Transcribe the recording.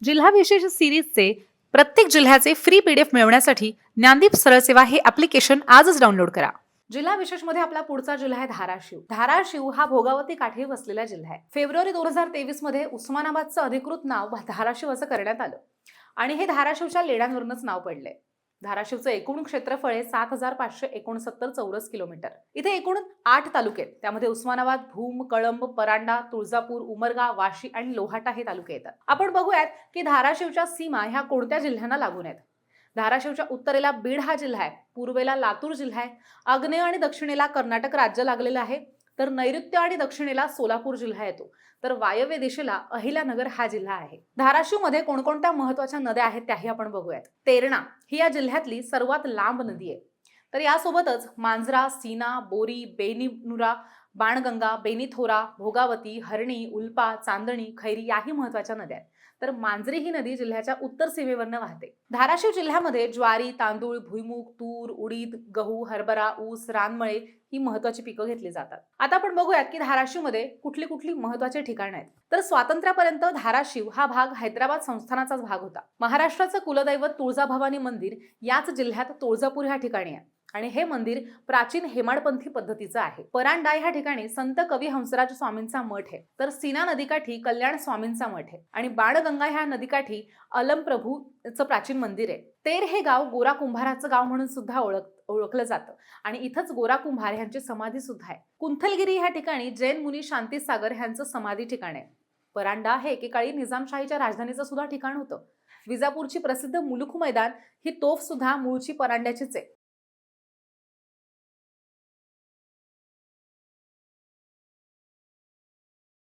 जिल्हा विशेष सिरीजचे प्रत्येक जिल्ह्याचे फ्री पीडीएफ मिळवण्यासाठी ज्ञानदीप सरळ सेवा हे ऍप्लिकेशन आजच डाउनलोड करा. जिल्हा विशेष मध्ये आपला पुढचा जिल्हा आहे धाराशिव. धाराशिव हा भोगावती काठी वसलेला जिल्हा आहे. फेब्रुवारी 2023 मध्ये उस्मानाबादचं अधिकृत नाव धाराशिव असं करण्यात आलं आणि हे धाराशिवच्या लेण्यांवरूनच नाव पडलंय. धाराशिवचं एकूण क्षेत्रफळ आहे 7569 चौरस किलोमीटर. इथे एकूण 8 तालुके आहेत. त्यामध्ये उस्मानाबाद, भूम, कळंब, परांडा, तुळजापूर, उमरगा, वाशी आणि लोहाटा हे तालुके येतात. आपण बघूयात की धाराशिवच्या सीमा ह्या कोणत्या जिल्ह्यांना लागून आहेत. धाराशिवच्या उत्तरेला बीड हा जिल्हा आहे, पूर्वेला लातूर जिल्हा आहे, आग्नेय आणि दक्षिणेला कर्नाटक राज्य लागलेलं आहे, तर नैऋत्य आणि दक्षिणेला सोलापूर जिल्हा येतो, तर वायव्य दिशेला अहिल्यानगर हा जिल्हा आहे. धाराशिव मध्ये कोणकोणत्या महत्त्वाच्या नद्या आहेत त्याही आपण बघूयात. तेरणा ही या जिल्ह्यातली सर्वात लांब नदी आहे. तर यासोबतच मांजरा, सीना, बोरी, बेनीनुरा, बाणगंगा, बेनीथोरा, भोगावती, हरणी, उल्पा, चांदणी, खैरी याही महत्त्वाच्या नद्या आहेत. तर मांजरी ही नदी जिल्ह्याच्या उत्तर सीमेवरनं वाहते. धाराशिव जिल्ह्यामध्ये ज्वारी, तांदूळ, भुईमूग, तूर, उडीद, गहू, हरभरा, ऊस, रानमळे ही महत्त्वाची पिकं घेतली जातात. आता आपण बघूयात की धाराशिवमध्ये कुठली कुठली महत्त्वाची ठिकाणं आहेत. तर स्वातंत्र्यापर्यंत धाराशिव हा भाग हैदराबाद संस्थानाचाच भाग होता. महाराष्ट्राचं कुलदैवत तुळजाभवानी मंदिर याच जिल्ह्यात तुळजापूर ह्या ठिकाणी आहे आणि हे मंदिर प्राचीन हेमाडपंथी पद्धतीचं आहे. परांडा ह्या ठिकाणी संत कवी हंसराज स्वामींचा मठ आहे. तर सीना नदीकाठी कल्याण स्वामींचा मठ आहे आणि बाणगंगा ह्या नदीकाठी अलमप्रभूचं प्राचीन मंदिर आहे. तेर हे गाव गोरा कुंभाराचं गाव म्हणून सुद्धा ओळखलं जातं आणि इथंच गोरा कुंभार यांची समाधी सुद्धा आहे. कुंथलगिरी ह्या ठिकाणी जैन मुनी शांतीसागर यांचं समाधी ठिकाण आहे. परांडा हे एकेकाळी निजामशाहीच्या राजधानीचं सुद्धा ठिकाण होतं. विजापूरची प्रसिद्ध मुलुख मैदान ही तोफ सुद्धा मूळची परांड्याचीच आहे.